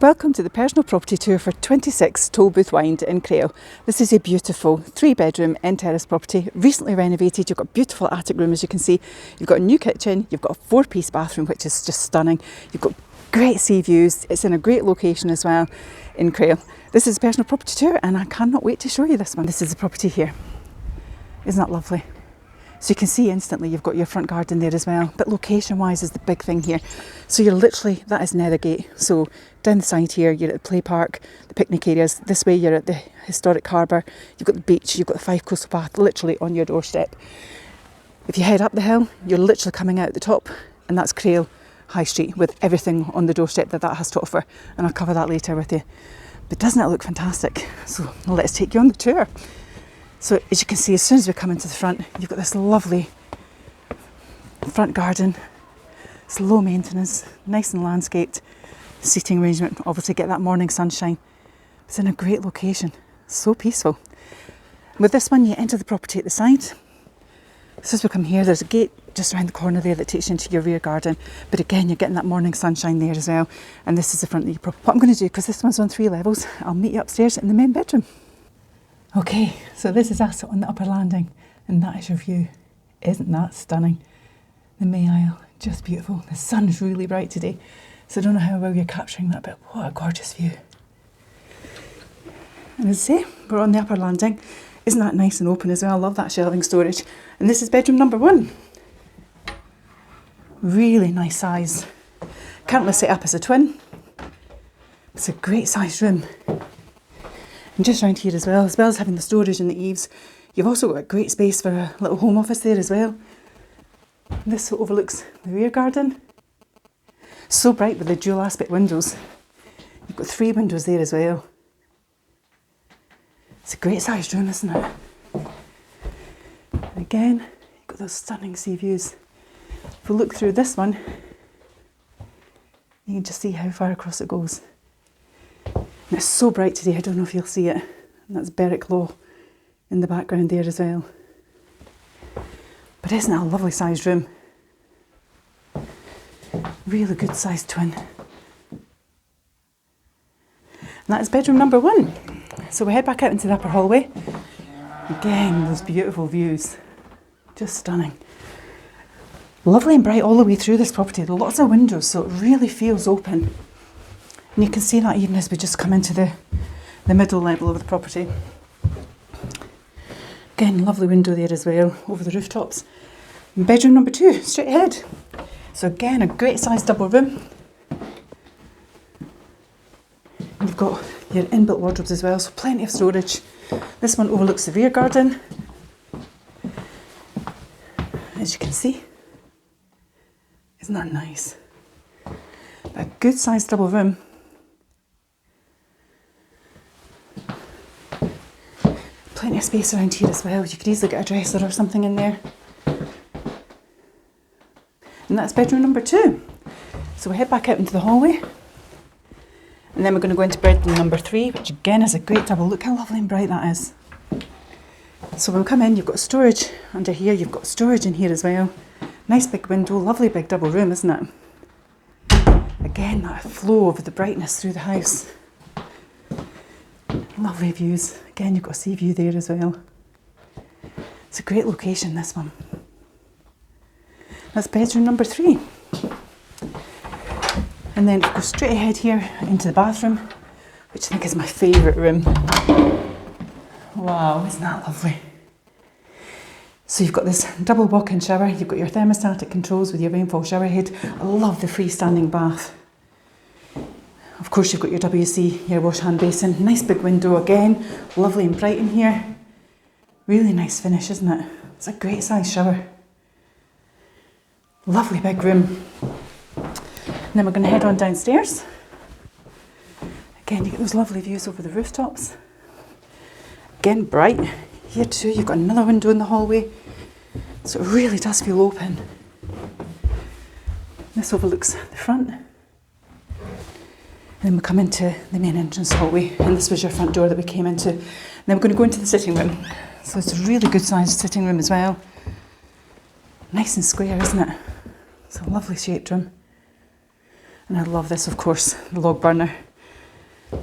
Welcome to the personal property tour for 26 Tolbooth Wynd in Crail. This is a beautiful 3-bedroom end-terrace property, recently renovated. You've got a beautiful attic room, as you can see. You've got a new kitchen, you've got a 4-piece bathroom, which is just stunning. You've got great sea views. It's in a great location as well in Crail. This is a personal property tour and I cannot wait to show you this one. This is the property here. Isn't that lovely? So you can see instantly you've got your front garden there as well, but location wise is the big thing here. So you're literally, that is Nethergate. So down the side here, you're at the play park, the picnic areas. This way you're at the historic Harbour, you've got the beach, you've got the Fife coastal path literally on your doorstep. If you head up the hill, you're literally coming out at the top, and that's Crail High Street with everything on the doorstep that has to offer. And I'll cover that later with you. But doesn't it look fantastic? So let's take you on the tour. So as you can see, as soon as we come into the front, you've got this lovely front garden. It's low maintenance, nice and landscaped. Seating arrangement, obviously get that morning sunshine. It's in a great location, so peaceful. With this one, you enter the property at the side. As soon as we come here, there's a gate just around the corner there that takes you into your rear garden. But again, you're getting that morning sunshine there as well. And this is the front of your property. What I'm going to do, because this one's on 3 levels, I'll meet you upstairs in the main bedroom. Okay, so this is us on the upper landing, and that is your view. Isn't that stunning? The May Isle, just beautiful. The sun's really bright today, so I don't know how well you're capturing that, but what a gorgeous view. And as I say, we're on the upper landing. Isn't that nice and open as well? I love that shelving storage. And this is bedroom number 1. Really nice size. Currently set up as a twin. It's a great sized room. And just around here as well as having the storage in the eaves, you've also got a great space for a little home office there as well. This overlooks the rear garden. So bright with the dual aspect windows. You've got 3 windows there as well. It's a great sized room, isn't it? And again, you've got those stunning sea views. If we look through this one, you can just see how far across it goes. And it's so bright today, I don't know if you'll see it. And that's Berwick Law in the background there as well. But isn't that a lovely sized room? Really good sized twin. And that is bedroom number 1. So we head back out into the upper hallway. Again, those beautiful views. Just stunning. Lovely and bright all the way through this property. Lots of windows, so it really feels open. And you can see that even as we just come into the middle level of the property. Again, lovely window there as well, over the rooftops. And bedroom number 2, straight ahead. So again, a great sized double room. And you've got your inbuilt wardrobes as well, so plenty of storage. This one overlooks the rear garden. As you can see. Isn't that nice? A good sized double room. Plenty of space around here as well. You could easily get a dresser or something in there. And that's bedroom number 2. So we head back out into the hallway. And then we're going to go into bedroom number 3, which again is a great double. Look how lovely and bright that is. So when we come in, you've got storage under here. You've got storage in here as well. Nice big window, lovely big double room, isn't it? Again, that flow of the brightness through the house. Lovely views. Again, you've got a sea view there as well. It's a great location, this one. That's bedroom number 3. And then go straight ahead here into the bathroom, which I think is my favourite room. Wow, isn't that lovely? So you've got this double walk-in shower, you've got your thermostatic controls with your rainfall shower head. I love the freestanding bath. Of course, you've got your WC, your wash hand basin, nice big window again, lovely and bright in here. Really nice finish, isn't it? It's a great size shower. Lovely big room. And then we're going to head on downstairs. Again, you get those lovely views over the rooftops. Again, bright. Here too, you've got another window in the hallway. So it really does feel open. This overlooks the front. And then we come into the main entrance hallway, and this was your front door that we came into. And then we're going to go into the sitting room. So it's a really good sized sitting room as well. Nice and square, isn't it? It's a lovely shaped room. And I love this, of course, the log burner.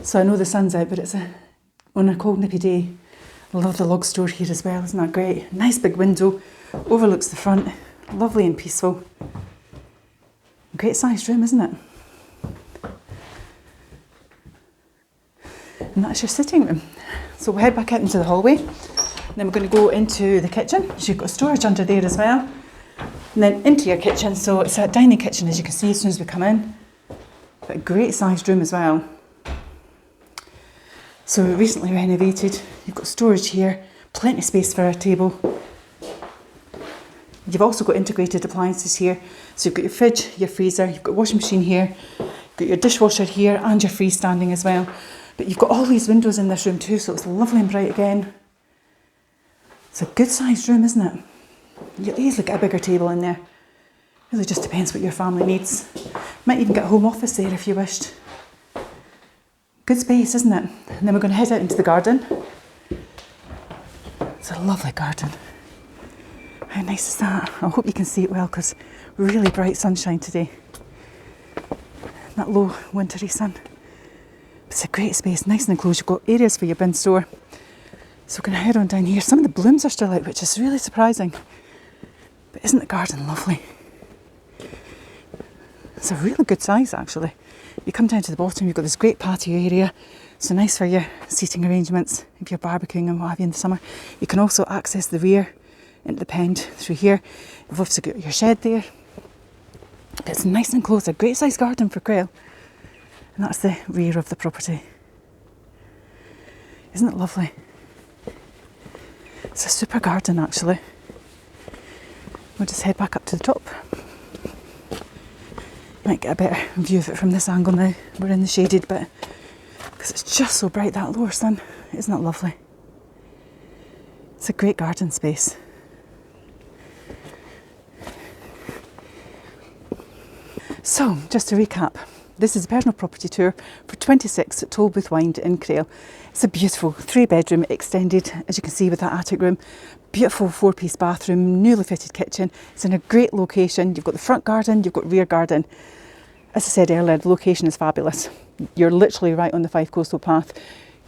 So I know the sun's out, but it's on a cold nippy day. I love the log store here as well, isn't that great? Nice big window, overlooks the front, lovely and peaceful. Great sized room, isn't it? And that's your sitting room. So we'll head back out into the hallway. Then we're going to go into the kitchen. So you've got storage under there as well. And then into your kitchen. So it's a dining kitchen, as you can see as soon as we come in. But a great sized room as well. So we recently renovated. You've got storage here, plenty of space for a table. You've also got integrated appliances here. So you've got your fridge, your freezer, you've got a washing machine here, you've got your dishwasher here and your freestanding as well. But you've got all these windows in this room too, so it's lovely and bright again. It's a good sized room, isn't it? You'll easily get a bigger table in there. Really just depends what your family needs. Might even get a home office there if you wished. Good space, isn't it? And then we're going to head out into the garden. It's a lovely garden. How nice is that? I hope you can see it well because really bright sunshine today. That low wintry sun. It's a great space, nice and enclosed. You've got areas for your bin store. So we're going to head on down here. Some of the blooms are still out, which is really surprising. But isn't the garden lovely? It's a really good size actually. You come down to the bottom, you've got this great patio area. So nice for your seating arrangements if you're barbecuing and what have you in the summer. You can also access the rear into the pen through here. You've also got your shed there. But it's nice and close, a great size garden for Crail. And that's the rear of the property. Isn't it lovely? It's a super garden actually. We'll just head back up to the top. You might get a better view of it from this angle now. We're in the shaded bit because it's just so bright, that lower sun. Isn't that lovely? It's a great garden space. So, just to recap, this is a personal property tour for 26 at Tolbooth Wynd in Crail. It's a beautiful 3-bedroom extended, as you can see with that attic room. Beautiful 4-piece bathroom, newly fitted kitchen. It's in a great location. You've got the front garden, you've got rear garden. As I said earlier, the location is fabulous. You're literally right on the Fife coastal path.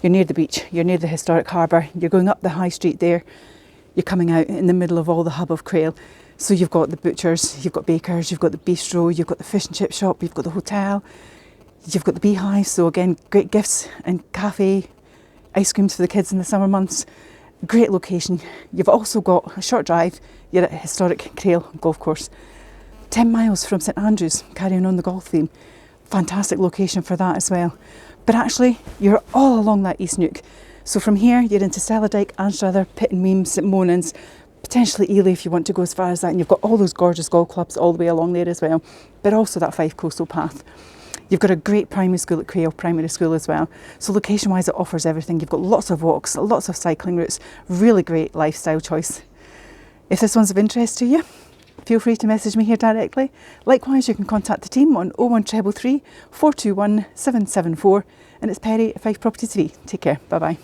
You're near the beach, you're near the historic harbour. You're going up the high street there. You're coming out in the middle of all the hub of Crail. So you've got the butchers, you've got bakers, you've got the bistro, you've got the fish and chip shop, you've got the hotel, you've got the beehive. So again, great gifts and cafe, ice creams for the kids in the summer months. Great location. You've also got a short drive. You're at a historic Crail golf course. 10 miles from St Andrews, carrying on the golf theme. Fantastic location for that as well. But actually, you're all along that East Neuk. So from here, you're into Celadike, Anstruther, Pitton Weem, St Monans, potentially Ely if you want to go as far as that. And you've got all those gorgeous golf clubs all the way along there as well. But also that Fife coastal path. You've got a great primary school at Crail Primary School as well. So location-wise, it offers everything. You've got lots of walks, lots of cycling routes, really great lifestyle choice. If this one's of interest to you, feel free to message me here directly. Likewise, you can contact the team on 01333 421 774. And it's Perry at Fife Property TV. Take care. Bye-bye.